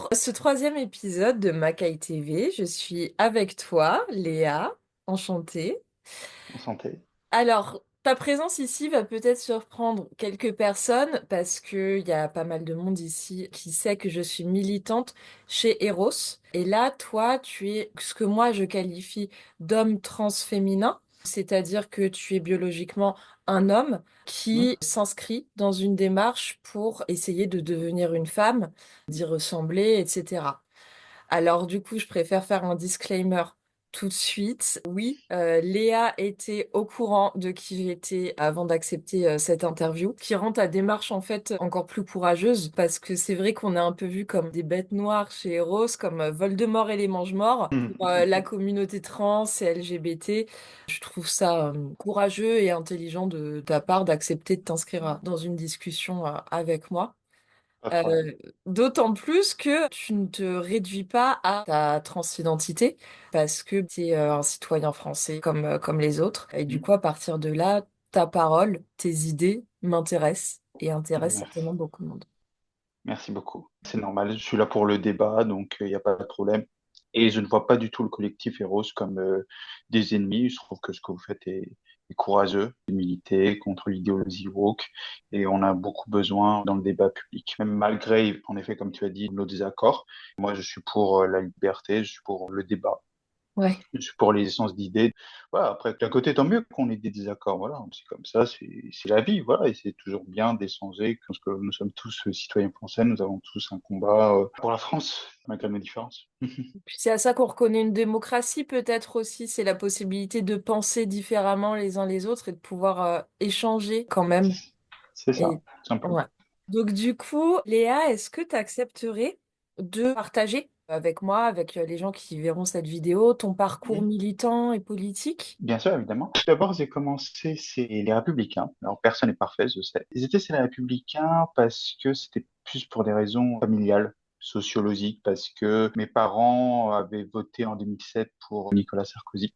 Pour ce troisième épisode de Macaï TV, je suis avec toi, Léa, enchantée. En santé. Alors, ta présence ici va peut-être surprendre quelques personnes parce qu'il y a pas mal de monde ici qui sait que je suis militante chez Eros. Et là, toi, tu es ce que moi je qualifie d'homme transféminin, c'est-à-dire que tu es biologiquement un homme Hmm. qui s'inscrit dans une démarche pour essayer de devenir une femme, d'y ressembler, etc. Alors du coup, je préfère faire un disclaimer tout de suite. Oui, Léa était au courant de qui j'étais avant d'accepter cette interview, qui rend ta démarche en fait encore plus courageuse, parce que c'est vrai qu'on est un peu vu comme des bêtes noires chez Eros, comme Voldemort et les Mange-Morts. Pour la communauté trans et LGBT, je trouve ça courageux et intelligent de ta part d'accepter de t'inscrire dans une discussion avec moi. Pas de problème. Euh, D'autant plus que tu ne te réduis pas à ta transidentité parce que tu es un citoyen français comme les autres. Et du Hmm. coup, à partir de là, ta parole, tes idées m'intéressent et intéressent Merci. certainement beaucoup de monde. Merci beaucoup. C'est normal, je suis là pour le débat, donc il n'y a pas de problème. Et je ne vois pas du tout le collectif Eros comme des ennemis. Je trouve que ce que vous faites est courageux, de militer contre l'idéologie woke. Et on a beaucoup besoin dans le débat public, même malgré, en effet, comme tu as dit, nos désaccords. Moi, je suis pour la liberté, je suis pour le débat. Ouais. Je suis pour les essences d'idées. Voilà, après, d'un côté, tant mieux qu'on ait des désaccords. Voilà, c'est comme ça, c'est la vie. Voilà, et c'est toujours bien d'échanger. Parce que nous sommes tous citoyens français, nous avons tous un combat pour la France, malgré nos différences. Puis c'est à ça qu'on reconnaît une démocratie peut-être aussi, c'est la possibilité de penser différemment les uns les autres et de pouvoir échanger quand même. C'est ça, Et tout simplement. ouais. Donc du coup, Léa, est-ce que tu accepterais de partager avec moi, avec les gens qui verront cette vidéo, ton parcours Oui. militant et politique? Bien sûr, évidemment. Tout d'abord, j'ai commencé, c'est les Républicains. Alors, personne n'est parfait, je sais. Ils étaient, c'est les Républicains parce que c'était plus pour des raisons familiales, sociologiques, parce que mes parents avaient voté en 2007 pour Nicolas Sarkozy.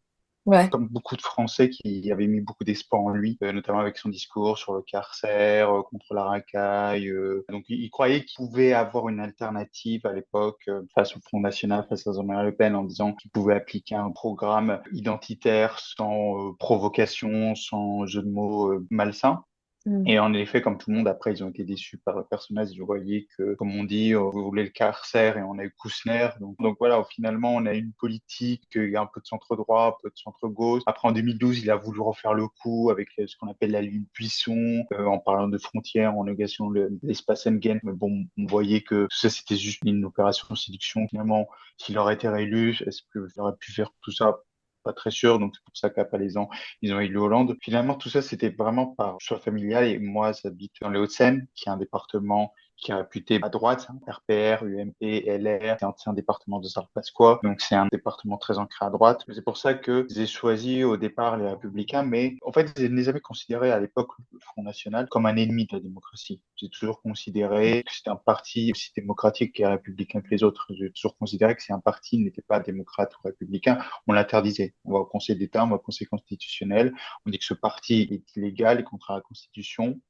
Ouais. Comme beaucoup de Français qui avaient mis beaucoup d'espoir en lui, notamment avec son discours sur le carcère, contre la racaille. Donc, il croyait qu'il pouvait avoir une alternative à l'époque face au Front National, face à Jean-Marie Le Pen, en disant qu'il pouvait appliquer un programme identitaire sans provocation, sans jeu de mots malsain. Mm. Et en effet, comme tout le monde, après, ils ont été déçus par le personnage. Ils voyaient que, comme on dit, vous voulez le carcère et on a eu Kouchner. Donc voilà, finalement, on a une politique, il y a un peu de centre-droit, un peu de centre-gauche. Après, en 2012, il a voulu refaire le coup avec ce qu'on appelle la ligne Buisson, en parlant de frontières, en négation de l'espace Schengen. Mais bon, on voyait que tout ça, c'était juste une opération de séduction. Finalement, s'il aurait été réélu, est-ce qu'il aurait pu faire tout ça? Pas très sûr, donc c'est pour ça qu'après les ans, ils ont élu Hollande. Finalement, tout ça, c'était vraiment par choix familial. Et moi, j'habite dans les Hauts-de-Seine, qui est un département qui est réputé à droite, hein, RPR, UMP, LR. C'est un département de Salpasqua, donc c'est un département très ancré à droite. C'est pour ça que j'ai choisi au départ les Républicains, mais en fait, je ne les avais considérés à l'époque, le Front National, comme un ennemi de la démocratie. J'ai toujours considéré que c'était un parti aussi démocratique et républicain que les autres. J'ai toujours considéré que si un parti n'était pas démocrate ou républicain, on l'interdisait. On va au Conseil d'État, on va au Conseil constitutionnel, on dit que ce parti est illégal et contre la Constitution,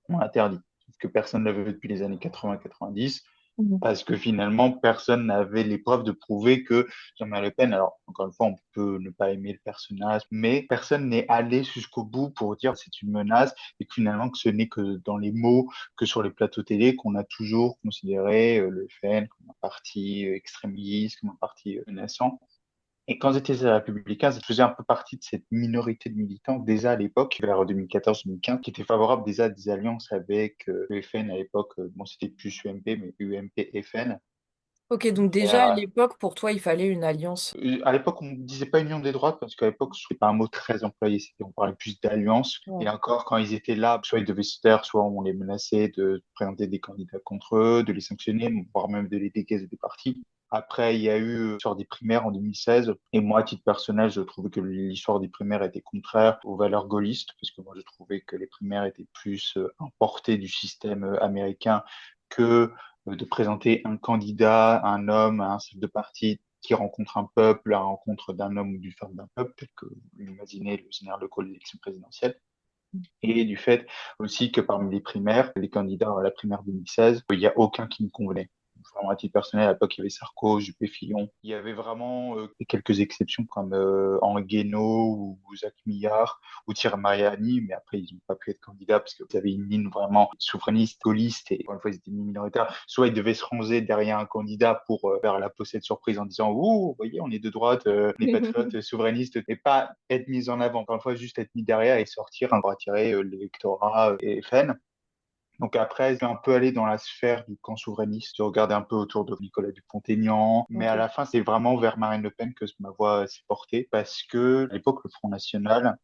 on l'interdit. Sauf que personne ne l'avait depuis les années 80-90, Mm. parce que finalement, personne n'avait les preuves de prouver que Jean-Marie Le Pen, alors encore une fois, on peut ne pas aimer le personnage, mais personne n'est allé jusqu'au bout pour dire que c'est une menace et que finalement que ce n'est que dans les mots, que sur les plateaux télé, qu'on a toujours considéré le FN comme un parti extrémiste, comme un parti menaçant. Et quand j'étais républicain, je faisais un peu partie de cette minorité de militants déjà à l'époque, vers 2014-2015, qui étaient favorables déjà à des alliances avec le FN à l'époque. Bon, c'était plus UMP, mais UMP-FN. Ok, donc Et, déjà à l'époque, pour toi, il fallait une alliance. à l'époque, on ne disait pas Union des droites parce qu'à l'époque, ce n'était pas un mot très employé. On parlait plus d'alliance. Et Ouais. encore, quand ils étaient là, soit ils devaient se taire, soit on les menaçait de présenter des candidats contre eux, de les sanctionner, voire même de les dégager des partis. Après, il y a eu l'histoire des primaires en 2016. Et moi, à titre personnel, je trouvais que l'histoire des primaires était contraire aux valeurs gaullistes, parce que moi, je trouvais que les primaires étaient plus importées du système américain que de présenter un candidat, un homme, un chef de parti qui rencontre un peuple, la rencontre d'un homme ou d'une femme d'un peuple, tel que vous l'imaginez le général de Gaulle, l'élection présidentielle, et du fait aussi que parmi les primaires, les candidats à la primaire 2016, il n'y a aucun qui me convenait. vraiment à titre personnel, à l'époque, il y avait Sarko, Juppé, Fillon. Il y avait vraiment quelques exceptions comme Henri Guénaud ou Jacques Millard ou Thierry Mariani, mais après, ils n'ont pas pu être candidats parce qu'ils avaient une ligne vraiment souverainiste, gaulliste, et encore une fois, ils étaient minoritaires. Soit ils devaient se ranger derrière un candidat pour faire la possède surprise en disant, ouh, vous voyez, on est de droite, on est patriotes, souverainistes, et pas être mis en avant. Encore une fois, juste être mis derrière et sortir pour attirer l'électorat et FN. Donc après, j'ai un peu allé dans la sphère du camp souverainiste. J'ai regardé un peu autour de Nicolas Dupont-Aignan, mais à Ok. la fin, c'est vraiment vers Marine Le Pen que ma voix s'est portée parce que à l'époque, le Front National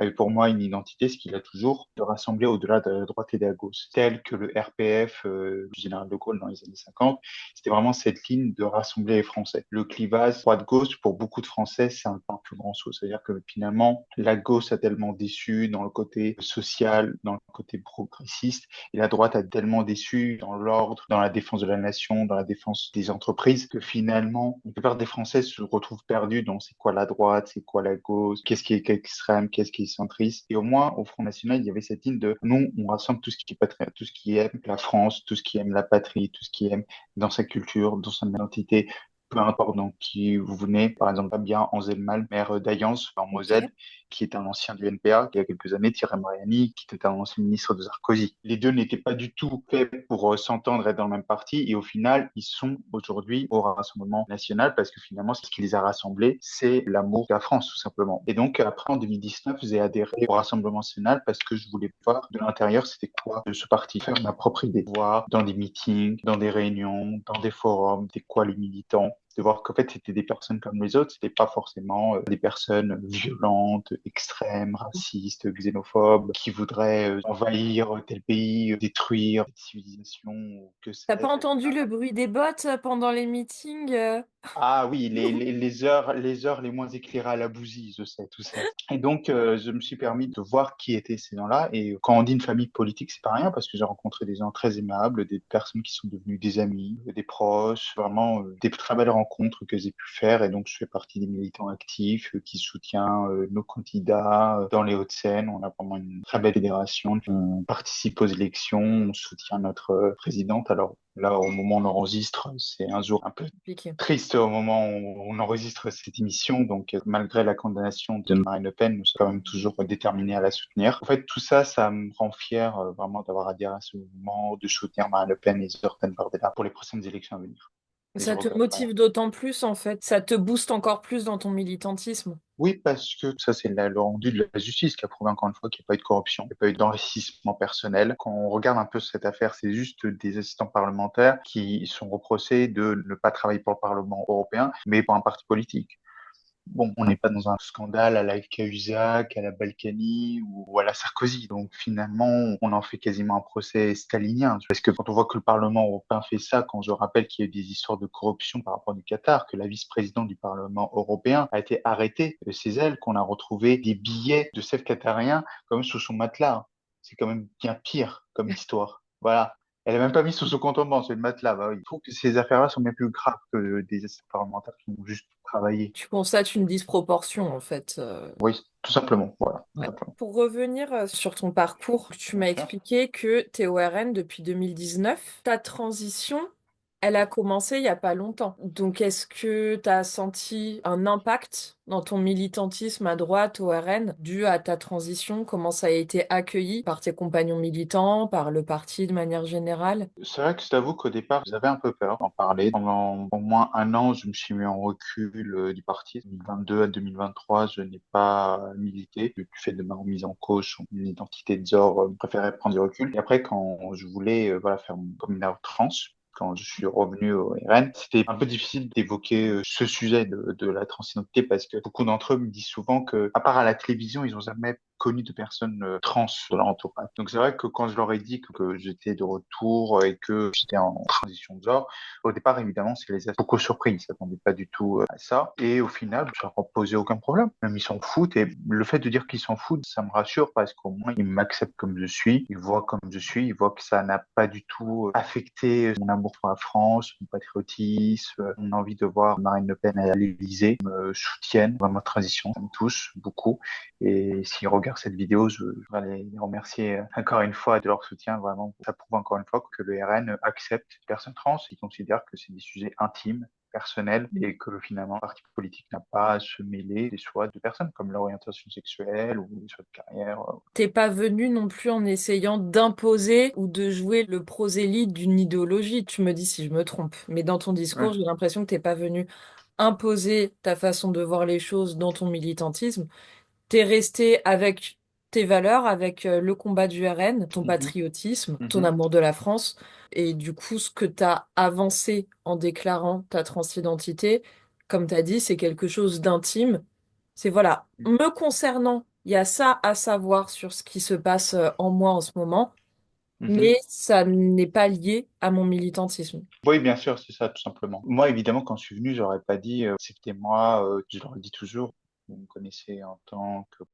avait pour moi une identité, ce qu'il a toujours, de rassembler au-delà de la droite et de la gauche, tel que le RPF du général de Gaulle dans les années 50. C'était vraiment cette ligne de rassembler les Français. Le clivage droite-gauche, pour beaucoup de Français, c'est un plus grand saut. C'est-à-dire que finalement, la gauche a tellement déçu dans le côté social, dans le côté progressiste, et la droite a tellement déçu dans l'ordre, dans la défense de la nation, dans la défense des entreprises, que finalement, la plupart des Français se retrouvent perdus dans c'est quoi la droite, c'est quoi la gauche, qu'est-ce qui est extrême, qu'est-ce qui est centriste. Et au moins, au Front National, il y avait cette ligne de nous, on rassemble tout ce qui est patriote, tout ce qui aime la France, tout ce qui aime la patrie, tout ce qui aime dans sa culture, dans son identité, peu importe dans qui vous venez. Par exemple, Fabien Anselmal, maire d'Ayance, en Moselle, Ok. qui est un ancien du NPA, il y a quelques années, Thierry Mariani, qui était un ancien ministre de Sarkozy. Les deux n'étaient pas du tout faits pour s'entendre et être dans le même parti, et au final, ils sont aujourd'hui au Rassemblement national, parce que finalement, ce qui les a rassemblés, c'est l'amour de la France, tout simplement. Et donc, après, en 2019, j'ai adhéré au Rassemblement national parce que je voulais voir de l'intérieur, c'était quoi de ce parti, faire ma propre idée, voir dans des meetings, dans des réunions, dans des forums, c'était quoi les militants, de voir qu'en fait c'était des personnes comme les autres, c'était pas forcément des personnes violentes, extrêmes, racistes, xénophobes, qui voudraient envahir tel pays, détruire cette civilisation, ou que T'as pas sais-je. entendu le bruit des bottes pendant les meetings? Ah oui, les heures les moins éclairées à la bousille, je sais, tout ça. Et donc, je me suis permis de voir qui étaient ces gens-là. Et quand on dit une famille politique, c'est pas rien parce que j'ai rencontré des gens très aimables, des personnes qui sont devenues des amis, des proches, vraiment des très belles rencontres que j'ai pu faire. Et donc, je fais partie des militants actifs qui soutient nos candidats dans les Hauts-de-Seine. On a vraiment une très belle fédération. On participe aux élections, on soutient notre présidente. Alors là, au moment où on enregistre, c'est un jour un peu Compliqué. triste au moment où on enregistre cette émission. Donc, malgré la condamnation de Marine Le Pen, nous sommes quand même toujours déterminés à la soutenir. En fait, tout ça, ça me rend fier vraiment d'avoir adhéré à ce mouvement, de soutenir Marine Le Pen et Jordan Bardella pour les prochaines élections à venir. Et je Ça te regrette rien. motive d'autant plus, en fait. Ça te booste encore plus dans ton militantisme. Oui, parce que ça, c'est le rendu de la justice qui a prouvé encore une fois qu'il n'y a pas eu de corruption, il n'y a pas eu d'enrichissement personnel. Quand on regarde un peu cette affaire, c'est juste des assistants parlementaires qui sont reprochés de ne pas travailler pour le Parlement européen, mais pour un parti politique. Bon, on n'est pas dans un scandale à la Cahuzac, à la Balkany ou à la Sarkozy. Donc finalement, on en fait quasiment un procès stalinien. Parce que quand on voit que le Parlement européen fait ça, quand je rappelle qu'il y a eu des histoires de corruption par rapport du Qatar, que la vice-présidente du Parlement européen a été arrêtée de ses ailes, qu'on a retrouvé des billets de chefs qatariens comme sous son matelas. C'est quand même bien pire comme histoire. Voilà. Elle a même pas mis sous son compte en banque, c'est le matelas. Bah oui. Je trouve que ces affaires-là sont bien plus graves que des essais parlementaires qui ont juste travaillé. Tu constates une disproportion, en fait. Oui, tout simplement. Voilà, tout Ouais. simplement. Pour revenir sur ton parcours, tu m'as Bien sûr. expliqué que tu es au RN depuis 2019. Ta transition, elle a commencé il n'y a pas longtemps. Donc, est-ce que tu as senti un impact dans ton militantisme à droite au RN dû à ta transition? Comment ça a été accueilli par tes compagnons militants, par le parti de manière générale? C'est vrai que je t'avoue qu'au départ, j'avais un peu peur d'en parler. Pendant au moins un an, je me suis mis en recul du parti. 2022 à 2023, je n'ai pas milité. Du fait de ma remise en cause, sur mon identité de genre, je préférais prendre du recul. Et après, quand je voulais voilà, faire mon coming out trans, quand je suis revenu au RN, c'était un peu difficile d'évoquer ce sujet de la transidentité parce que beaucoup d'entre eux me disent souvent que, à part à la télévision, ils n'ont jamais connu de personnes trans de leur entourage. Donc c'est vrai que quand je leur ai dit que j'étais de retour et que j'étais en transition de genre, au départ évidemment ça les a beaucoup surpris, ils s'attendaient pas du tout à ça. Et au final, ça leur a posé aucun problème. Même ils s'en foutent et le fait de dire qu'ils s'en foutent, ça me rassure parce qu'au moins ils m'acceptent comme je suis, ils voient comme je suis, ils voient que ça n'a pas du tout affecté mon amour pour la France, mon patriotisme, mon envie de voir Marine Le Pen à l'Élysée, me soutiennent dans ma transition, ça me touche beaucoup. Et s'ils regardent travers cette vidéo, je voudrais les remercier encore une fois de leur soutien. Vraiment, ça prouve encore une fois que le RN accepte les personnes trans. Ils considèrent que c'est des sujets intimes, personnels, et que finalement, le parti politique n'a pas à se mêler des choix de personnes, comme l'orientation sexuelle ou les choix de carrière. T'es pas venu non plus en essayant d'imposer ou de jouer le prosélyte d'une idéologie. Tu me dis si je me trompe. Mais dans ton Ouais. discours, j'ai l'impression que t'es pas venu imposer ta façon de voir les choses dans ton militantisme. T'es resté avec tes valeurs, avec le combat du RN, ton Mhm. patriotisme, ton Mhm. amour de la France. Et du coup, ce que t'as avancé en déclarant ta transidentité, comme t'as dit, c'est quelque chose d'intime. C'est voilà, me concernant, il y a ça à savoir sur ce qui se passe en moi en ce moment, mais Mhm. ça n'est pas lié à mon militantisme. Oui, bien sûr, c'est ça, tout simplement. Moi, évidemment, quand je suis venu, j'aurais pas dit c'était moi. Je leur dis toujours, vous me connaissez en tant que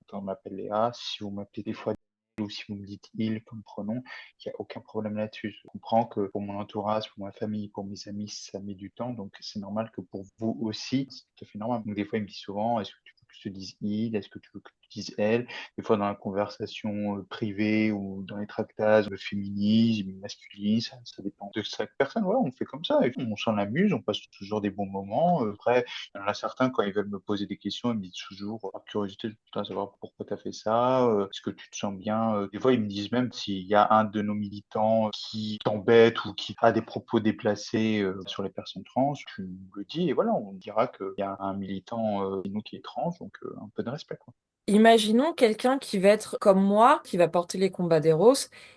quand on m'appelle Léa, si vous m'appelez des fois ou si vous me dites il comme pronom, il n'y a aucun problème là-dessus. Je comprends que pour mon entourage, pour ma famille, pour mes amis, ça met du temps, donc c'est normal que pour vous aussi, c'est tout à fait normal. Donc des fois, il me dit souvent, est-ce que tu veux que je te dise il, est-ce que tu veux que je te dise elle? Des fois, dans la conversation privée ou dans les tractages, le féminisme, le masculinisme, ça dépend de chaque personne. Voilà, on fait comme ça, et on s'en amuse, on passe toujours des bons moments. Après, il y en a certains, quand ils veulent me poser des questions, ils me disent toujours, par curiosité, je voudrais savoir pourquoi tu as fait ça, est-ce que tu te sens bien? Des fois, ils me disent même s'il y a un de nos militants qui t'embête ou qui a des propos déplacés sur les personnes trans, tu me le dis et voilà, on dira qu'il y a un militant chez nous qui est trans, donc un peu de respect, quoi. Imaginons quelqu'un qui va être comme moi, qui va porter les combats d'Eros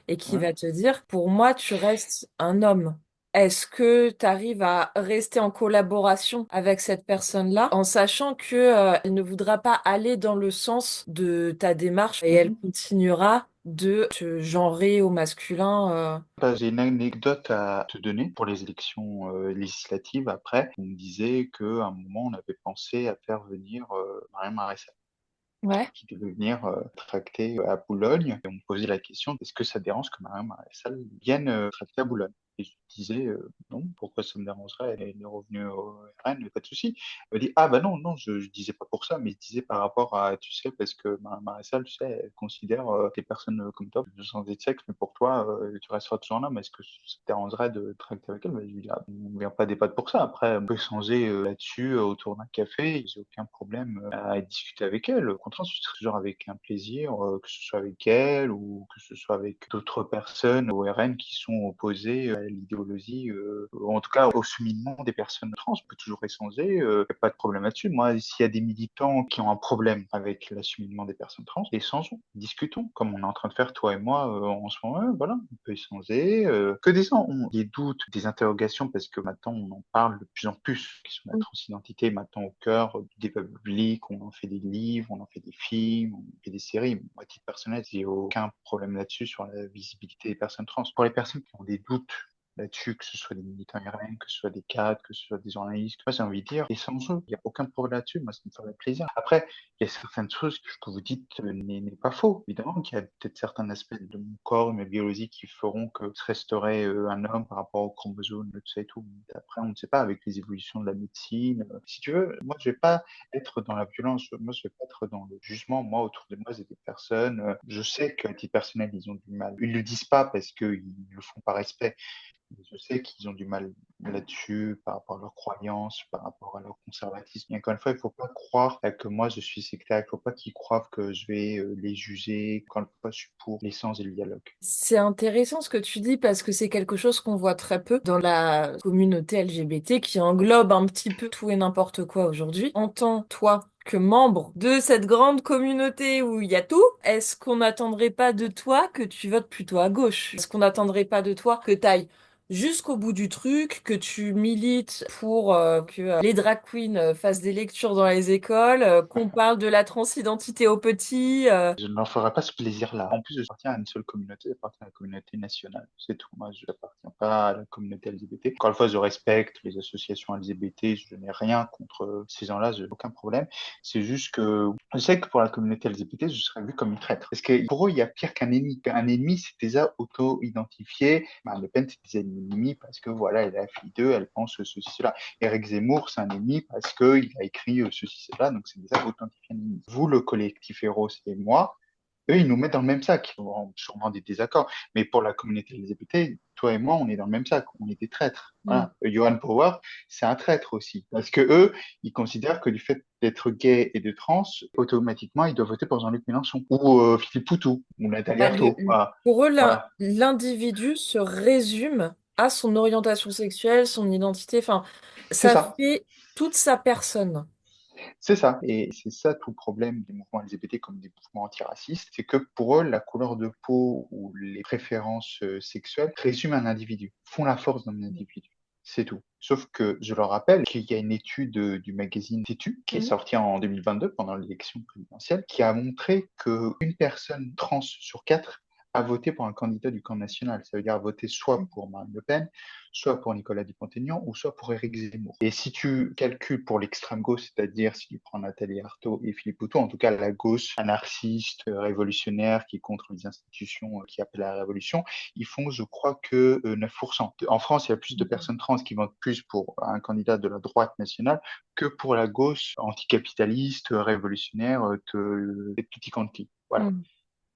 et qui Ouais. va te dire, pour moi, tu restes un homme. Est-ce que tu arrives à rester en collaboration avec cette personne-là en sachant que, elle ne voudra pas aller dans le sens de ta démarche et elle Mhm. continuera de te genrer au masculin, Bah, j'ai une anecdote à te donner pour les élections législatives après. On me disait qu'à un moment, on avait pensé à faire venir Mariam Maréchal, Ouais. qui devait venir tracter à Boulogne. Et on me posait la question, est-ce que ça te dérange que Mariam Maréchal vienne tracter à Boulogne? Et je disais, non, pourquoi ça me dérangerait? Elle est revenue au RN, pas de souci. Elle me dit, ah bah non, non, je disais pas pour ça, mais je disais par rapport à, tu sais, parce que Mariam Maréchal, tu sais, elle considère les personnes comme toi, de changer de sexe, mais pour toi, tu resteras toujours là, mais est-ce que ça te dérangerait de tracter avec elle? Bah, je lui dis, ah, on ne vient pas débattre pour ça. Après, on peut changer là-dessus autour d'un café, j'ai aucun problème à discuter avec elle. Au contraire, je serai toujours avec un plaisir, que ce soit avec elle ou que ce soit avec d'autres personnes au RN qui sont opposées à l'idéologie, ou en tout cas au cheminement des personnes trans. On peut toujours échanger, y a pas de problème là-dessus. Moi, s'il y a des militants qui ont un problème avec l'acheminement des personnes trans, échangeons, discutons, comme on est en train de faire toi et moi en ce moment. Voilà, on peut échanger. Que des gens ont des doutes, des interrogations, parce que maintenant on en parle de plus en plus, qui sont la transidentité maintenant au cœur du débat public. On en fait des livres, on en fait des films, on fait des séries. Moi, à titre personnel, j'ai aucun problème là-dessus sur la visibilité des personnes trans. Pour les personnes qui ont des doutes là-dessus, que ce soit des militants RN, que ce soit des cadres, que ce soit des journalistes. Moi, j'ai envie de dire, et sans jeu, il n'y a aucun problème là-dessus. Moi, ça me ferait plaisir. Après, il y a certaines choses que vous dites n'est pas faux. Évidemment qu'il y a peut-être certains aspects de mon corps, de ma biologie qui feront que je resterai un homme par rapport aux chromosomes, tout ça et tout. Après, on ne sait pas, avec les évolutions de la médecine. Si tu veux, moi, je vais pas être dans la violence. Moi, je vais pas être dans le jugement. Moi, autour de moi, j'ai des personnes. Je sais qu'à titre personnel, ils ont du mal. Ils le disent pas parce qu'ils le font par respect. Je sais qu'ils ont du mal là-dessus par rapport à leurs croyances, par rapport à leur conservatisme. Et encore une fois, il ne faut pas croire que moi je suis sectaire, il ne faut pas qu'ils croient que je vais les juger. Encore une fois, je suis pour l'essence et le dialogue. C'est intéressant ce que tu dis parce que c'est quelque chose qu'on voit très peu dans la communauté LGBT qui englobe un petit peu tout et n'importe quoi aujourd'hui. Entends, toi, que membre de cette grande communauté où il y a tout, est-ce qu'on n'attendrait pas de toi que tu votes plutôt à gauche? Est-ce qu'on n'attendrait pas de toi que t'ailles jusqu'au bout du truc, que tu milites pour que les drag queens fassent des lectures dans les écoles, qu'on parle de la transidentité aux petits, Je ne leur ferai pas ce plaisir-là. En plus, je appartiens à une seule communauté, j'appartiens à la communauté nationale. C'est tout. Moi, je n'appartiens pas à la communauté LGBT. Encore une fois, je respecte les associations LGBT. Je n'ai rien contre ces gens-là. Je n'ai aucun problème. C'est juste que je sais que pour la communauté LGBT, je serais vu comme une traître. Parce que pour eux, il y a pire qu'un ennemi. Un ennemi, c'est déjà auto-identifié. Ben, Le Pen, c'est déjà une ennemi parce que voilà, elle est la fille d'eux, elle pense ceci, cela. Éric Zemmour, c'est un ennemi parce qu'il a écrit ceci, cela, donc c'est déjà authentifié un ennemi. Vous, le collectif Eros et moi, eux, ils nous mettent dans le même sac. Ils auront sûrement des désaccords. Mais pour la communauté LGBT, toi et moi, on est dans le même sac. On est des traîtres. Mm. Voilà. Johan Power, c'est un traître aussi. Parce que eux, ils considèrent que du fait d'être gay et de trans, automatiquement, ils doivent voter pour Jean-Luc Mélenchon. Ou Philippe Poutou. Ou Nathalie Bah, Arthaud. Voilà. pour eux, Voilà. l'individu se résume à son orientation sexuelle, son identité, enfin, C'est ça ça. fait toute sa personne. C'est ça. Et c'est ça tout le problème des mouvements LGBT comme des mouvements antiracistes. C'est que pour eux, la couleur de peau ou les préférences sexuelles résument un individu, font la force d'un individu. C'est tout. Sauf que je leur rappelle qu'il y a une étude du magazine Tétu qui est Mhm. sortie en 2022 pendant l'élection présidentielle qui a montré qu'une personne trans sur quatre a voté pour un candidat du camp national. Ça veut dire voter soit pour Marine Le Pen, soit pour Nicolas Dupont-Aignan ou soit pour Éric Zemmour. Et si tu calcules pour l'extrême gauche, c'est-à-dire si tu prends Nathalie Arthaud et Philippe Poutou, en tout cas la gauche anarchiste, révolutionnaire, qui est contre les institutions, qui appelle à la révolution, ils font, je crois, que 9%. En France, il y a plus de personnes trans qui votent plus pour un candidat de la droite nationale que pour la gauche anticapitaliste, révolutionnaire, de tutti quanti. Voilà. Mhm.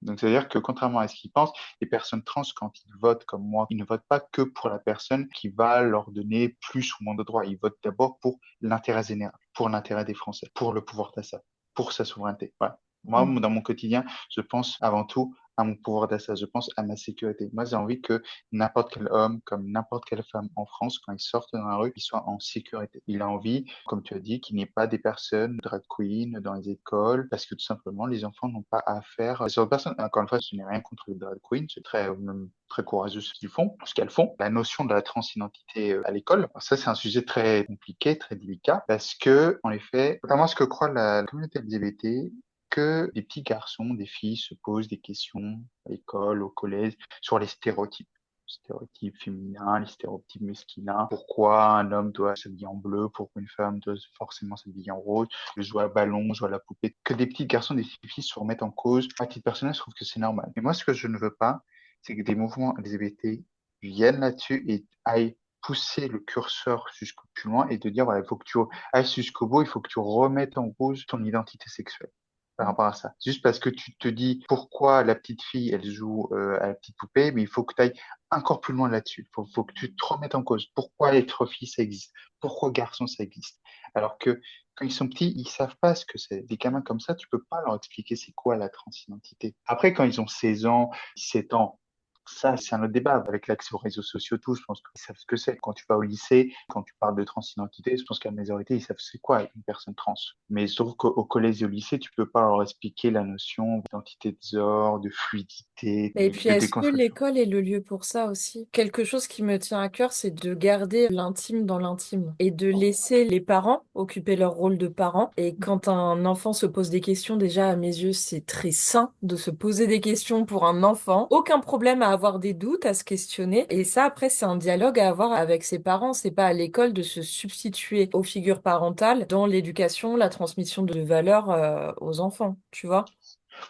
Donc, c'est-à-dire que contrairement à ce qu'ils pensent, les personnes trans, quand ils votent comme moi, ils ne votent pas que pour la personne qui va leur donner plus ou moins de droits. Ils votent d'abord pour l'intérêt général, pour l'intérêt des Français, pour le pouvoir d'achat, pour sa souveraineté. Voilà. Moi, Mhm. dans mon quotidien, je pense avant tout à mon pouvoir d'achat, je pense à ma sécurité. Moi, j'ai envie que n'importe quel homme, comme n'importe quelle femme en France, quand ils sortent dans la rue, ils soient en sécurité. Il a envie, comme tu as dit, qu'il n'y ait pas des personnes drag queen dans les écoles, parce que tout simplement, les enfants n'ont pas à faire sur personne. Encore une fois, je n'ai rien contre les drag queens, c'est très, même très courageux ce qu'ils font, ce qu'elles font. La notion de la transidentité à l'école, ça, c'est un sujet très compliqué, très délicat, parce que, en effet, notamment ce que croit la communauté LGBT, que des petits garçons, des filles se posent des questions à l'école, au collège, sur les stéréotypes. Stéréotypes féminins, les stéréotypes masculins. Pourquoi un homme doit s'habiller en bleu, pourquoi une femme doit forcément s'habiller en rose, jouer à ballon, jouer à la poupée. Que des petits garçons, des petites filles se remettent en cause. À titre personnel, je trouve que c'est normal. Mais moi, ce que je ne veux pas, c'est que des mouvements LGBT viennent là-dessus et aillent pousser le curseur jusqu'au plus loin et de dire, voilà, il faut que tu ailles jusqu'au bout, il faut que tu remettes en cause ton identité sexuelle par rapport à ça. Juste parce que tu te dis pourquoi la petite fille, elle joue à la petite poupée, mais il faut que tu ailles encore plus loin là-dessus. Faut que tu te remettes en cause. Pourquoi être fille, ça existe? Pourquoi garçon, ça existe? Alors que quand ils sont petits, ils savent pas ce que c'est. Des gamins comme ça, tu peux pas leur expliquer c'est quoi la transidentité. Après, quand ils ont 16 ans, 17 ans, ça, c'est un autre débat. Avec l'accès aux réseaux sociaux, tout, je pense qu'ils savent ce que c'est. Quand tu vas au lycée, quand tu parles de transidentité, je pense qu'à la majorité, ils savent c'est quoi une personne trans. Mais sauf qu'au collège et au lycée, tu peux pas leur expliquer la notion d'identité de genre, de fluidité, Et puis, de est-ce que déconstruction. l'école est le lieu pour ça aussi? Quelque chose qui me tient à cœur, c'est de garder l'intime dans l'intime et de laisser les parents occuper leur rôle de parents. Et quand un enfant se pose des questions, déjà à mes yeux, c'est très sain de se poser des questions pour un enfant. Aucun problème à avoir des doutes, à se questionner. Et ça, après, c'est un dialogue à avoir avec ses parents. C'est pas à l'école de se substituer aux figures parentales dans l'éducation, la transmission de valeurs, aux enfants, tu vois?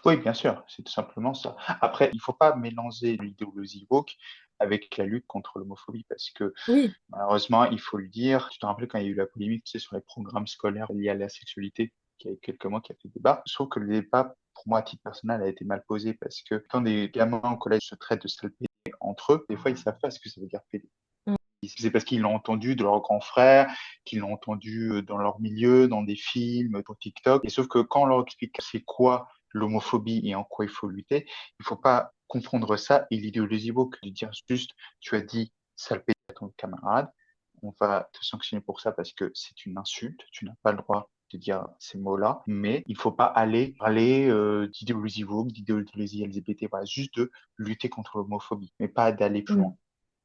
Oui, bien sûr, c'est tout simplement ça. Après, il faut pas mélanger l'idéologie woke avec la lutte contre l'homophobie parce que Oui. malheureusement, il faut le dire, tu te rappelles quand il y a eu la polémique, tu sais, sur les programmes scolaires liés à la sexualité, qui y a eu quelques mois qui a fait débat. Je trouve que le débat, pour moi, à titre personnel, a été mal posé parce que quand des gamins au collège se traitent de sales pédés entre eux, des fois, ils savent pas ce que ça veut dire pédé. C'est parce qu'ils l'ont entendu de leurs grands frères, qu'ils l'ont entendu dans leur milieu, dans des films, pour TikTok. Et sauf que quand on leur explique c'est quoi l'homophobie et en quoi il faut lutter, il faut pas confondre ça et l'idéologie woke, de dire juste, tu as dit sale pédé à ton camarade, on va te sanctionner pour ça parce que c'est une insulte, tu n'as pas le droit de dire ces mots-là, mais il faut pas aller parler d'idéologie woke, d'idéologie LGBT, voilà, juste de lutter contre l'homophobie, mais pas d'aller plus Mm. loin.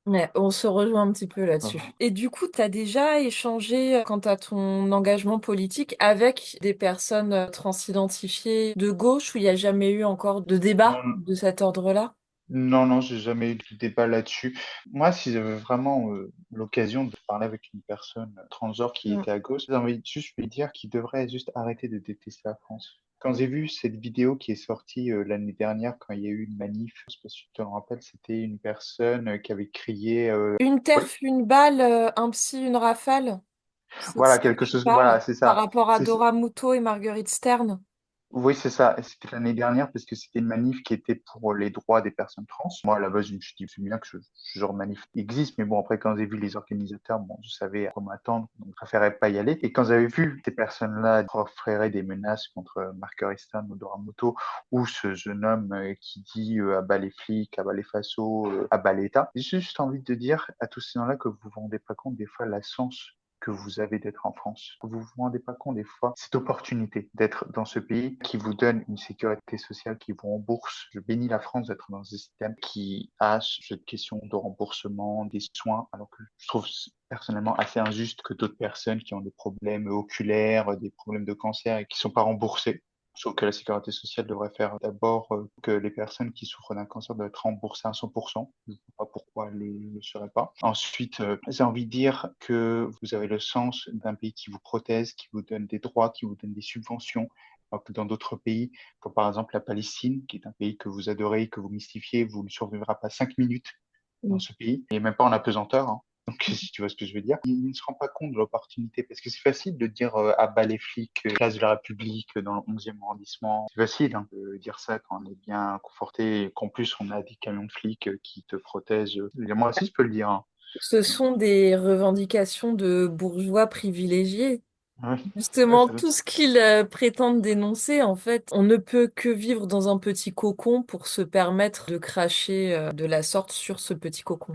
Ouais, on se rejoint un petit peu là-dessus. Voilà. Et du coup, tu as déjà échangé quant à ton engagement politique avec des personnes transidentifiées de gauche où il n'y a jamais eu encore de débat Non, de cet ordre-là? non, non, j'ai jamais eu de débat là-dessus. Moi, si j'avais vraiment l'occasion de parler avec une personne transgenre qui Mm. était à gauche, j'ai envie de juste lui dire qu'il devrait juste arrêter de détester la France. Quand j'ai vu cette vidéo qui est sortie l'année dernière, quand il y a eu une manif, je sais pas si tu te rappelles, c'était une personne qui avait crié, Une oui, terre, une balle, un psy, une rafale. C'est de voilà, ça que quelque tu chose, voilà, parles c'est par ça. rapport à Dora Muto et Marguerite Stern. Oui, c'est ça. Et c'était l'année dernière parce que c'était une manif qui était pour les droits des personnes trans. Moi, à la base, je me suis dit, c'est bien que ce genre de manif existe. Mais bon, après, quand j'ai vu les organisateurs, bon, je savais à quoi m'attendre. Donc, je préférais pas y aller. Et quand j'avais vu ces personnes-là proférer des menaces contre Marguerite Stern ou Dora Muto, ou ce jeune homme qui dit à bas les flics, à bas les fassos, à bas l'État, j'ai juste envie de dire à tous ces gens-là que vous vous rendez pas compte des fois la chance que vous avez d'être en France. Vous vous rendez pas compte des fois cette opportunité d'être dans ce pays qui vous donne une sécurité sociale, qui vous rembourse. Je bénis la France d'être dans un système qui a cette question de remboursement des soins, alors que je trouve personnellement assez injuste que d'autres personnes qui ont des problèmes oculaires, des problèmes de cancer et qui sont pas remboursés. Je trouve que la sécurité sociale devrait faire d'abord que les personnes qui souffrent d'un cancer doivent être remboursées à 100%. Je ne vois pas pourquoi elles ne le seraient pas. Ensuite, j'ai envie de dire que vous avez le sens d'un pays qui vous protège, qui vous donne des droits, qui vous donne des subventions. Alors que dans d'autres pays, comme par exemple la Palestine, qui est un pays que vous adorez, que vous mystifiez, vous ne survivrez pas 5 minutes dans Mm. ce pays, et même pas en apesanteur, hein. Donc, si tu vois ce que je veux dire, il ne se rend pas compte de l'opportunité, parce que c'est facile de dire à bas les flics, place de la République, dans le 11e arrondissement. C'est facile hein, de dire ça quand on est bien conforté, et qu'en plus on a des camions de flics qui te protègent. Moi aussi, je peux le dire. Hein. Ce sont des revendications de bourgeois privilégiés. Ouais, ouais, Justement, ça, tout ce qu'ils prétendent dénoncer, en fait, on ne peut que vivre dans un petit cocon pour se permettre de cracher de la sorte sur ce petit cocon.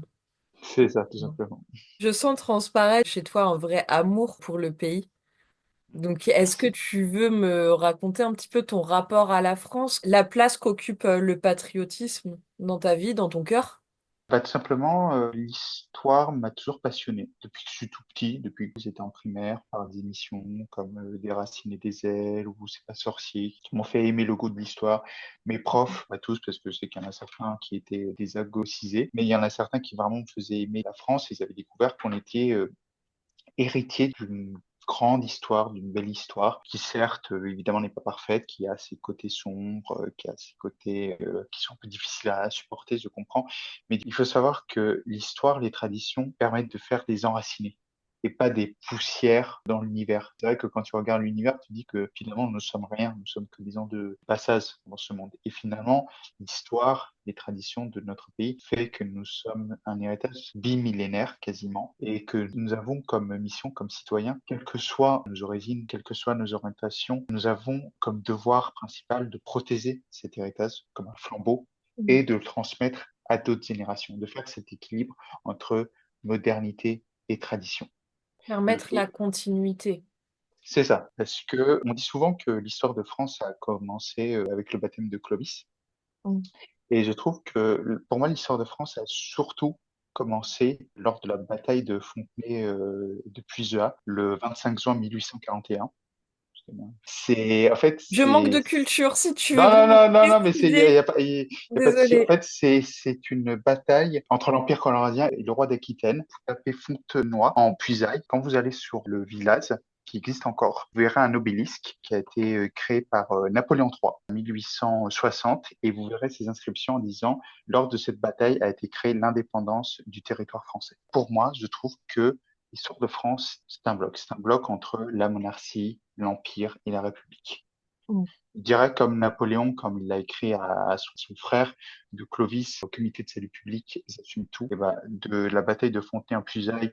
c'est ça, tout simplement. Je sens transparaître chez toi un vrai amour pour le pays. Donc, est-ce que Merci. tu veux me raconter un petit peu ton rapport à la France, la place qu'occupe le patriotisme dans ta vie, dans ton cœur? Bah, tout simplement, l'histoire m'a toujours passionné depuis que je suis tout petit, depuis que j'étais en primaire, par des émissions comme Des racines et des ailes ou C'est pas sorcier, qui m'ont fait aimer le goût de l'histoire. Mes profs, pas tous, parce que je sais qu'il y en a certains qui étaient désagogisés, mais il y en a certains qui vraiment me faisaient aimer la France. Ils avaient découvert qu'on était héritier d'une grande histoire, d'une belle histoire, qui certes, évidemment, n'est pas parfaite, qui a ses côtés sombres, qui a ses côtés qui sont un peu difficiles à supporter, je comprends. Mais il faut savoir que l'histoire, les traditions permettent de faire des enracinés et pas des poussières dans l'univers. C'est vrai que quand tu regardes l'univers, tu dis que finalement, nous ne sommes rien, nous sommes que des gens de passage dans ce monde. Et finalement, l'histoire, les traditions de notre pays fait que nous sommes un héritage bimillénaire quasiment et que nous avons comme mission, comme citoyens, quelles que soient nos origines, quelles que soient nos orientations, nous avons comme devoir principal de protéger cet héritage comme un flambeau Mm. et de le transmettre à d'autres générations, de faire cet équilibre entre modernité et tradition. Permettre la Et continuité. c'est ça, parce que on dit souvent que l'histoire de France a commencé avec le baptême de Clovis. Mm. Et je trouve que pour moi, l'histoire de France a surtout commencé lors de la bataille de Fontenay de Puiseat, le 25 juin 1841. C'est, en fait, Je manque c'est, de culture, si tu veux non, non, bien non, non, non, mais c'est, préciser. y a pas, y a pas de si. En Désolée. fait, c'est une bataille entre l'Empire coloradien et le roi d'Aquitaine. Vous tapez Fontenoy en Puisaye. Quand vous allez sur le village, qui existe encore, vous verrez un obélisque qui a été créé par Napoléon III en 1860 et vous verrez ces inscriptions en disant, lors de cette bataille a été créée l'indépendance du territoire français. Pour moi, je trouve que l'histoire de France, c'est un bloc. C'est un bloc entre la monarchie, l'Empire et la République. Mm. Je dirais comme Napoléon, comme il l'a écrit à son frère de Clovis au comité de salut public, ils assument tout. Et ben, de la bataille de Fontenay-en-Puisaye,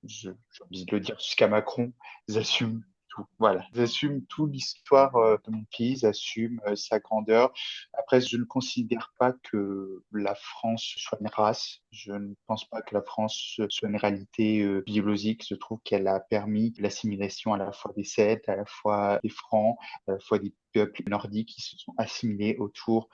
j'ai envie de le dire jusqu'à Macron, ils assument tout. Voilà, ils assument tout l'histoire de mon pays, ils assument sa grandeur. Après, je ne considère pas que la France soit une race. Je ne pense pas que la France soit une réalité biologique. Je trouve qu'elle a permis l'assimilation à la fois des Celtes, à la fois des Francs, à la fois des peuples nordiques qui se sont assimilés autour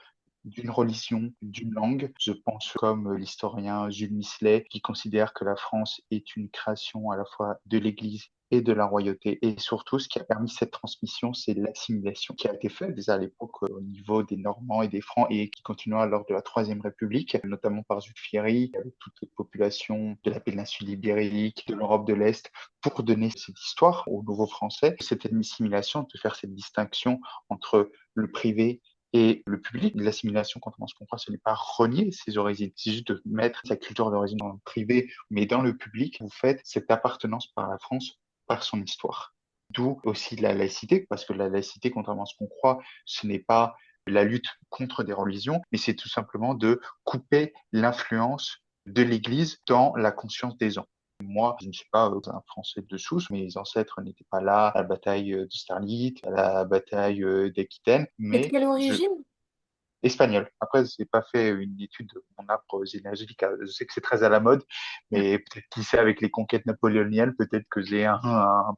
d'une religion, d'une langue. Je pense comme l'historien Jules Michelet, qui considère que la France est une création à la fois de l'Église et de la royauté. Et surtout, ce qui a permis cette transmission, c'est l'assimilation qui a été faite déjà à l'époque au niveau des Normands et des Francs et qui continua lors de la Troisième République, notamment par Jules Ferry, avec toutes les populations de la péninsule ibérique, de l'Europe de l'Est, pour donner cette histoire aux nouveaux Français. Cette assimilation, de faire cette distinction entre le privé et le public. L'assimilation, quand on se comprend, ce n'est pas renier ses origines, c'est juste de mettre sa culture d'origine dans le privé, mais dans le public, vous faites cette appartenance par la France, par son histoire. D'où aussi la laïcité, parce que la laïcité, contrairement à ce qu'on croit, ce n'est pas la lutte contre des religions, mais c'est tout simplement de couper l'influence de l'Église dans la conscience des gens. Moi, je ne suis pas un Français de souche. Mes ancêtres n'étaient pas là à la bataille d'Austerlitz, à la bataille d'Aquitaine, C'est de mais quelle je origine? espagnol. Après, j'ai pas fait une étude de mon arbre généalogique. Je sais que c'est très à la mode, Hmm, mais peut-être qui sait avec les conquêtes napoléoniennes, peut-être que j'ai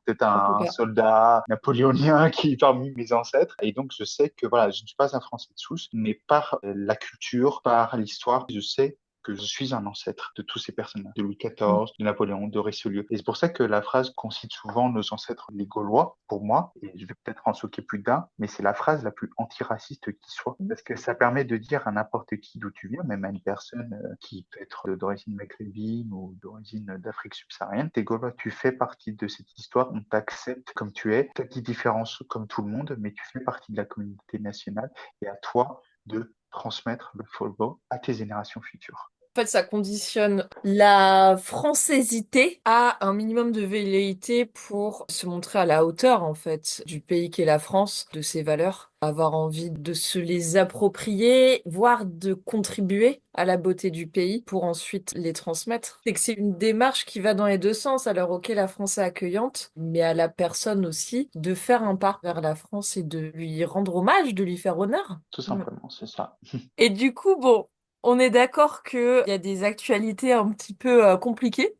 peut-être en tout un cas. soldat napoléonien qui est parmi mes ancêtres. Et donc, je sais que voilà, je ne suis pas un Français de souche, mais par la culture, par l'histoire, je sais que je suis un ancêtre de tous ces personnages, de Louis Hmm. XIV, de Napoléon, de Richelieu. Et c'est pour ça que la phrase concite souvent nos ancêtres les Gaulois, pour moi, et je vais peut-être en choquer plus d'un, mais c'est la phrase la plus antiraciste qui soit. Parce que ça permet de dire à n'importe qui d'où tu viens, même à une personne qui peut être d'origine maghrébine ou d'origine d'Afrique subsaharienne, t'es Gaulois, tu fais partie de cette histoire, on t'accepte comme tu es, t'as des différences comme tout le monde, mais tu fais partie de la communauté nationale et à toi de transmettre le flambeau à tes générations futures. En fait, ça conditionne la francaisité à un minimum de velléité pour se montrer à la hauteur, en fait, du pays qu'est la France, de ses valeurs, avoir envie de se les approprier, voire de contribuer à la beauté du pays pour ensuite les transmettre. C'est que c'est une démarche qui va dans les deux sens. Alors, ok, la France est accueillante, mais à la personne aussi de faire un pas vers la France et de lui rendre hommage, de lui faire honneur. Tout Mm. simplement, c'est ça. Et du coup, bon, on est d'accord qu'il y a des actualités un petit peu compliquées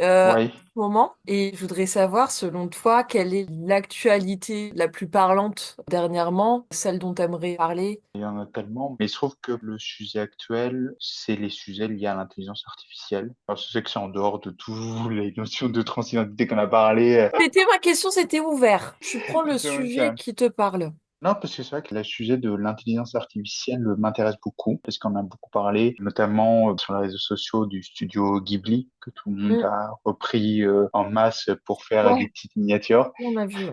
en Oui, ce moment. Et je voudrais savoir, selon toi, quelle est l'actualité la plus parlante dernièrement, celle dont tu aimerais parler? il y en a tellement, mais je trouve que le sujet actuel, c'est les sujets liés à l'intelligence artificielle. Alors, je sais que c'est en dehors de toutes les notions de transidentité qu'on a parlé. C'était ma question, c'était ouvert. Tu prends le Donc, sujet qui te parle. non, parce que c'est vrai que le sujet de l'intelligence artificielle m'intéresse beaucoup, parce qu'on a beaucoup parlé, notamment sur les réseaux sociaux du studio Ghibli, que tout le monde Mm. a repris en masse pour faire Ouais, des petites miniatures. on a vu.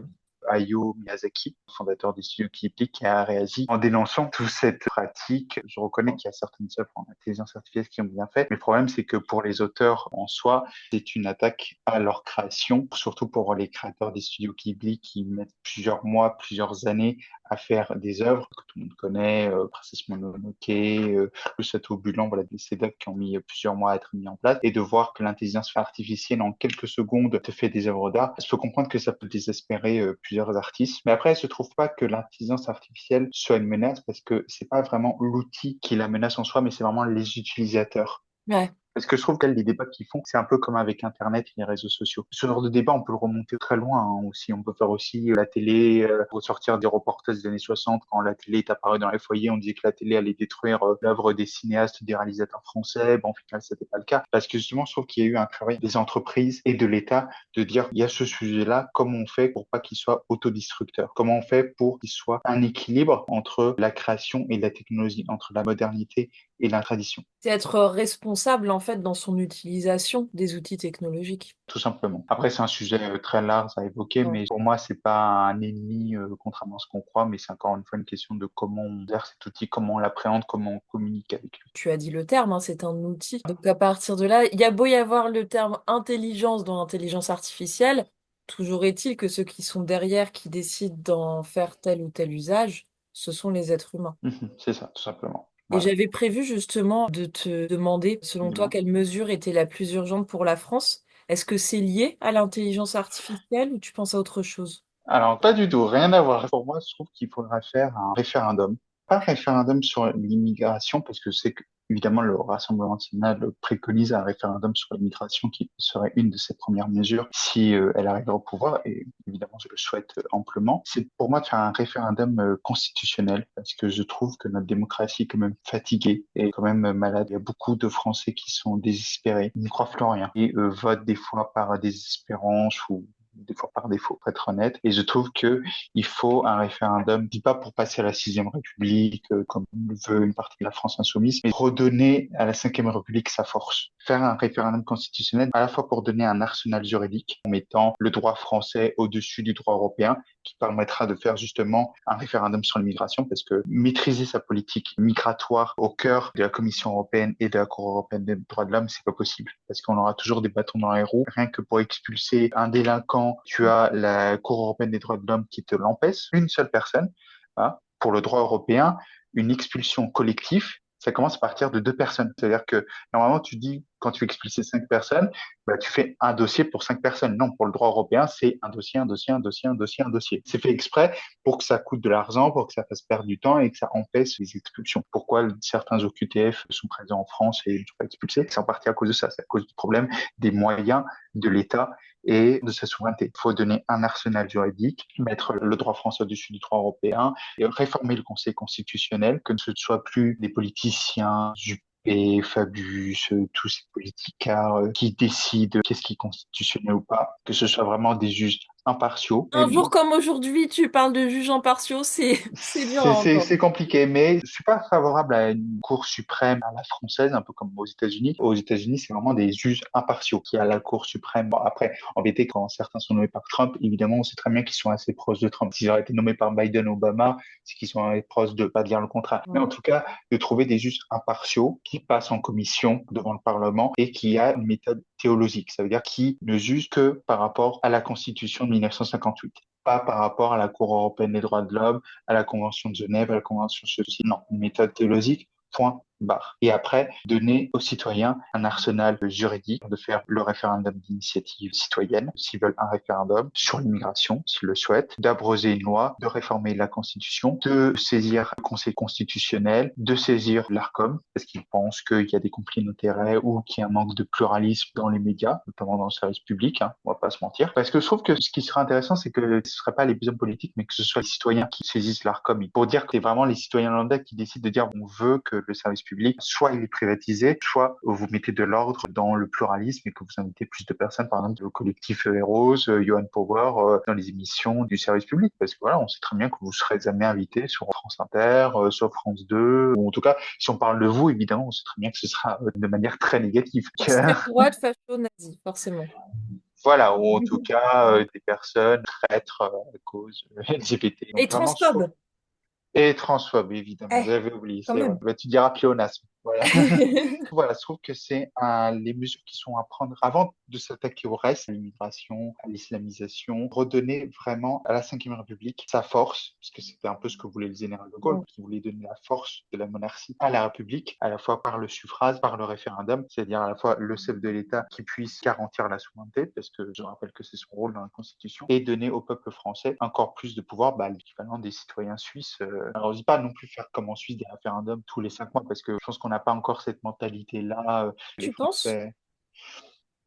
Hayao Miyazaki, fondateur des studios Ghibli, qui a réagi en dénonçant toute cette pratique. Je reconnais qu'il y a certaines œuvres en intelligence artificielle qui ont bien fait, mais le problème, c'est que pour les auteurs en soi, c'est une attaque à leur création, surtout pour les créateurs des studios Ghibli qui mettent plusieurs mois, plusieurs années à faire des œuvres que tout le monde connaît, Princesse Mononoke, le Château Bulan, voilà, ces œuvres qui ont mis plusieurs mois à être mis en place, et de voir que l'intelligence artificielle, en quelques secondes, te fait des œuvres d'art. Je peux comprendre que ça peut désespérer plusieurs artistes, mais après, je trouve pas que l'intelligence artificielle soit une menace parce que c'est pas vraiment l'outil qui la menace en soi, mais c'est vraiment les utilisateurs. Ouais. Parce que je trouve que les débats qu'ils font, c'est un peu comme avec Internet et les réseaux sociaux. Ce genre de débat, on peut le remonter très loin aussi. On peut faire aussi la télé, ressortir des reportages des années 60, quand la télé est apparue dans les foyers, on disait que la télé allait détruire l'œuvre des cinéastes, des réalisateurs français. Bon, au final, c'était pas le cas. Parce que justement, je trouve qu'il y a eu un travail des entreprises et de l'État de dire, il y a ce sujet-là, comment on fait pour pas qu'il soit autodestructeur? Comment on fait pour qu'il soit un équilibre entre la création et la technologie, entre la modernité et la tradition? C'est être responsable, en fait, dans son utilisation des outils technologiques. Tout simplement. Après, c'est un sujet très large à évoquer, Ouais. mais pour moi, c'est pas un ennemi, contrairement à ce qu'on croit, mais c'est encore une fois une question de comment on gère cet outil, comment on l'appréhende, comment on communique avec lui. Tu as dit le terme, hein, c'est un outil. Donc à partir de là, il y a beau y avoir le terme intelligence dans l'intelligence artificielle, toujours est-il que ceux qui sont derrière, qui décident d'en faire tel ou tel usage, ce sont les êtres humains. C'est ça, tout simplement. Et Voilà. j'avais prévu justement de te demander, selon toi, Dis-moi. quelle mesure était la plus urgente pour la France? Est-ce que c'est lié à l'intelligence artificielle ou tu penses à autre chose? Alors, pas du tout, rien à voir. Pour moi, je trouve qu'il faudra faire un référendum. pas référendum sur l'immigration parce que c'est que, évidemment, le Rassemblement national préconise un référendum sur l'immigration qui serait une de ses premières mesures si elle arrive au pouvoir, et évidemment, je le souhaite amplement. C'est pour moi de faire un référendum constitutionnel parce que je trouve que notre démocratie est quand même fatiguée et quand même malade. Il y a beaucoup de Français qui sont désespérés, ils n'y croient plus en rien et votent des fois par désespérance ou des fois par défaut, pour être honnête. Et je trouve que il faut un référendum, je dis pas pour passer à la sixième République, comme le veut une partie de la France insoumise, mais redonner à la cinquième République sa force. Faire un référendum constitutionnel, à la fois pour donner un arsenal juridique, en mettant le droit français au-dessus du droit européen, qui permettra de faire justement un référendum sur l'immigration, parce que maîtriser sa politique migratoire au cœur de la Commission européenne et de la Cour européenne des droits de l'homme, c'est pas possible, parce qu'on aura toujours des bâtons dans les roues. Rien que pour expulser un délinquant, tu as la Cour européenne des droits de l'homme qui te l'empêche, une seule personne. Hein. Pour le droit européen, une expulsion collective, ça commence à partir de deux personnes. C'est-à-dire que normalement, tu dis, quand tu veux expulser cinq personnes, bah, tu fais un dossier pour cinq personnes. Non, pour le droit européen, c'est un dossier, un dossier, un dossier, un dossier, un dossier. C'est fait exprès pour que ça coûte de l'argent, pour que ça fasse perdre du temps et que ça empêche les expulsions. Pourquoi certains OQTF sont présents en France et ne sont pas expulsés? C'est en partie à cause de ça. C'est à cause du problème des moyens de l'État et de sa souveraineté. Il faut donner un arsenal juridique, mettre le droit français au-dessus du droit européen et réformer le Conseil constitutionnel, que ce ne soit plus des politiciens, et Fabius, tous ces politicards qui décident qu'est-ce qui est constitutionnel ou pas, que ce soit vraiment des juges impartiaux. Un jour comme aujourd'hui, tu parles de juges impartiaux, c'est dur à entendre. C'est compliqué, mais je suis pas favorable à une Cour suprême à la française, un peu comme aux États-Unis. Aux États-Unis, c'est vraiment des juges impartiaux qui a la Cour suprême. Bon, après, en vérité, quand certains sont nommés par Trump, évidemment, on sait très bien qu'ils sont assez proches de Trump. S'ils auraient été nommés par Biden, Obama, c'est qu'ils sont assez proches de, pas dire le contraire. Mais en tout cas, de trouver des juges impartiaux qui passent en commission devant le Parlement et qui a une méthode théologique. Ça veut dire qui ne juge que par rapport à la Constitution de 1958, pas par rapport à la Cour européenne des droits de l'homme, à la Convention de Genève, à la Convention de ceci. Non, une méthode théologique, point barre. Et après, donner aux citoyens un arsenal juridique de faire le référendum d'initiative citoyenne, s'ils veulent un référendum sur l'immigration, s'ils le souhaitent, d'abroger une loi, de réformer la Constitution, de saisir le Conseil constitutionnel, de saisir l'ARCOM, parce qu'ils pensent qu'il y a des conflits d'intérêts ou qu'il y a un manque de pluralisme dans les médias, notamment dans le service public, hein, on va pas se mentir. Parce que je trouve que ce qui serait intéressant, c'est que ce ne serait pas les hommes politiques, mais que ce soit les citoyens qui saisissent l'ARCOM, pour dire que c'est vraiment les citoyens lambda qui décident de dire on veut que le service public soit il est privatisé, soit vous mettez de l'ordre dans le pluralisme et que vous invitez plus de personnes, par exemple, le collectif Heroes, Johan Power, dans les émissions du service public. Parce que voilà, on sait très bien que vous serez jamais invité sur France Inter, sur France 2, ou en tout cas, si on parle de vous, évidemment, on sait très bien que ce sera de manière très négative. Extrême droite, facho, nazi, forcément. Voilà, ou en tout cas, des personnes traîtres à cause LGBT. Et Donc vraiment, je trouve transphobe. et transphobe, évidemment. Eh, J'avais oublié, quand c'est vrai. même. Bah, tu diras pléonasme. Voilà. Voilà, je trouve que c'est les mesures qui sont à prendre avant de s'attaquer au reste, à l'immigration, à l'islamisation, redonner vraiment à la Cinquième République sa force, parce que c'était un peu ce que voulait le général de Gaulle, qui voulait donner la force de la monarchie à la République, à la fois par le suffrage, par le référendum, c'est-à-dire à la fois le chef de l'État qui puisse garantir la souveraineté, parce que je rappelle que c'est son rôle dans la Constitution, et donner au peuple français encore plus de pouvoir, bah, l'équivalent des citoyens suisses. Alors, je dis pas non plus faire comme en Suisse des référendums tous les 5 mois, parce que je pense qu'on n'a pas encore cette mentalité-là. Les Tu penses? Français,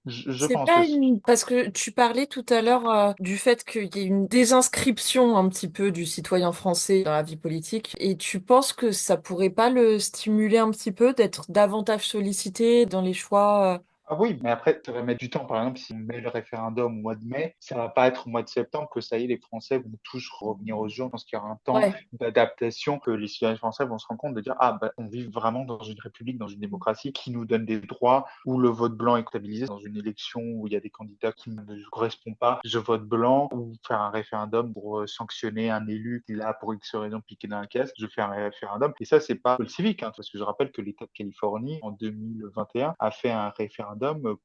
je C'est pense que pas une... Parce que tu parlais tout à l'heure du fait qu'il y ait une désinscription un petit peu du citoyen français dans la vie politique. Et tu penses que ça pourrait pas le stimuler un petit peu d'être davantage sollicité dans les choix ah oui, mais après, ça va mettre du temps. Par exemple, si on met le référendum au mois de mai, ça va pas être au mois de septembre que ça y est, les Français vont tous revenir aux urnes. Je pense qu'il y aura un temps Ouais. d'adaptation que les citoyens français vont se rendre compte de dire, ah, bah, on vit vraiment dans une république, dans une démocratie qui nous donne des droits, où le vote blanc est comptabilisé dans une élection où il y a des candidats qui ne me correspondent pas. Je vote blanc ou faire un référendum pour sanctionner un élu qui l'a pour X raison piqué dans la caisse. Je fais un référendum. Et ça, c'est pas le civique, hein, parce que je rappelle que l'État de Californie, en 2021, a fait un référendum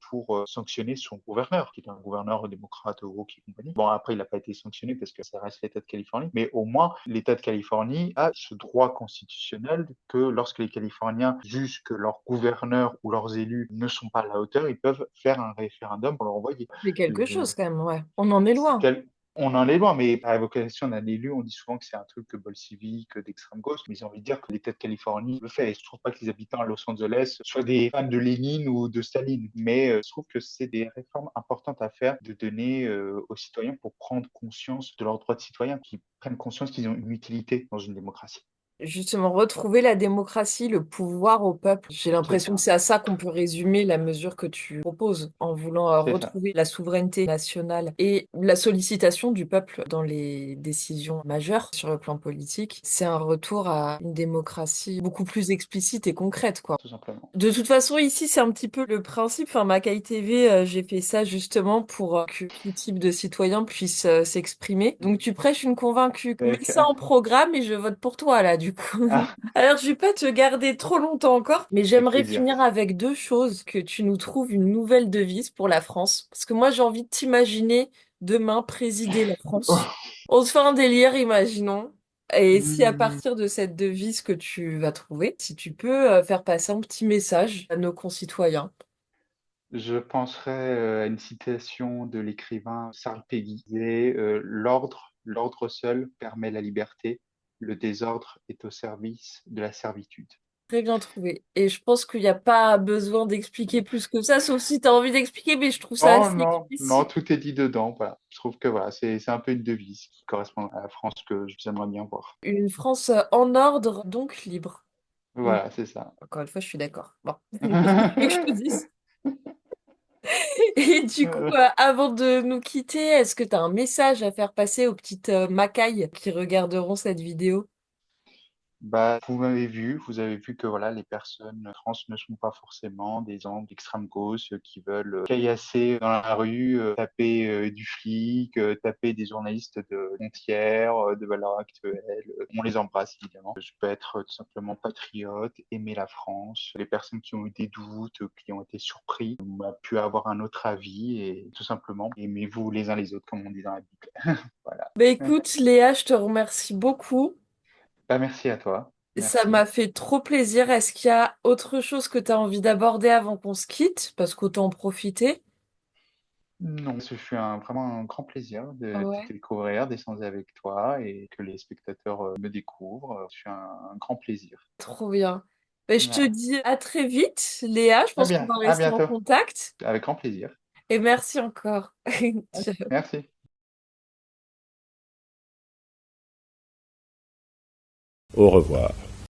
pour sanctionner son gouverneur, qui est un gouverneur démocrate woke et compagnie. Bon, après, il n'a pas été sanctionné parce que ça reste l'État de Californie, mais au moins, l'État de Californie a ce droit constitutionnel que lorsque les Californiens jugent que leurs gouverneurs ou leurs élus ne sont pas à la hauteur, ils peuvent faire un référendum pour leur envoyer. C'est quelque Le- chose quand même, ouais. On en est loin. On en est loin, mais par évocation d'un élu, on dit souvent que c'est un truc bolchevique, d'extrême gauche, mais j'ai envie de dire que l'État de Californie le fait. Et je trouve pas que les habitants à Los Angeles soient des fans de Lénine ou de Staline, mais je trouve que c'est des réformes importantes à faire, de donner aux citoyens pour prendre conscience de leurs droits de citoyens, qu'ils prennent conscience qu'ils ont une utilité dans une démocratie. Justement, retrouver la démocratie, le pouvoir au peuple. J'ai C'est l'impression que ça, c'est à ça qu'on peut résumer la mesure que tu proposes, en voulant c'est ça. retrouver la souveraineté nationale et la sollicitation du peuple dans les décisions majeures sur le plan politique. C'est un retour à une démocratie beaucoup plus explicite et concrète, quoi. Tout simplement. De toute façon, ici, c'est un petit peu le principe. Enfin, Macaï TV, j'ai fait ça justement pour que tout type de citoyen puisse s'exprimer. Donc, tu prêches une convaincue. Mets ça en programme et je vote pour toi, là, du coup. Ah, Alors, je vais pas te garder trop longtemps encore, mais avec j'aimerais plaisir. finir avec deux choses, que tu nous trouves une nouvelle devise pour la France. Parce que moi, j'ai envie de t'imaginer demain présider la France. On se fait un délire, imaginons. Et si à Hmm. partir de cette devise que tu vas trouver, si tu peux faire passer un petit message à nos concitoyens. Je penserais à une citation de l'écrivain Sarpegui, qui disait l'ordre seul permet la liberté, le désordre est au service de la servitude. Très bien trouvé. Et je pense qu'il n'y a pas besoin d'expliquer plus que ça, sauf si tu as envie d'expliquer, mais je trouve ça Oh assez non, non, explicite. tout est dit dedans. Voilà. Je trouve que voilà, c'est un peu une devise qui correspond à la France que j'aimerais bien voir. Une France en ordre, donc libre. Mm. Voilà, c'est ça. Encore une fois, je suis d'accord. Bon, qu'est-ce que tu veux que je te dise? Et du coup, avant de nous quitter, est-ce que tu as un message à faire passer aux petites macailles qui regarderont cette vidéo? Bah, vous avez vu que voilà, les personnes trans ne sont pas forcément des gens d'extrême gauche qui veulent caillasser dans la rue, taper du flic, taper des journalistes de frontières, de valeurs actuelles. On les embrasse évidemment. Je peux être tout simplement patriote, aimer la France. Les personnes qui ont eu des doutes, qui ont été surpris, on a pu avoir un autre avis et tout simplement aimez-vous les uns les autres comme on dit dans la Bible. Voilà. Bah écoute, Léa, je te remercie beaucoup. Bah, merci à toi. Ça Merci. m'a fait trop plaisir. Est-ce qu'il y a autre chose que tu as envie d'aborder avant qu'on se quitte? Parce qu'autant en profiter. Non, ce fut vraiment un grand plaisir de te Ouais. découvrir, d'échanger avec toi et que les spectateurs me découvrent. Ce fut un grand plaisir. Trop bien. Ben, je te Voilà. dis à très vite, Léa. Je Très pense qu'on bien, va à rester en bientôt. contact. Avec grand plaisir. Et merci encore. Ciao. Merci. Au revoir.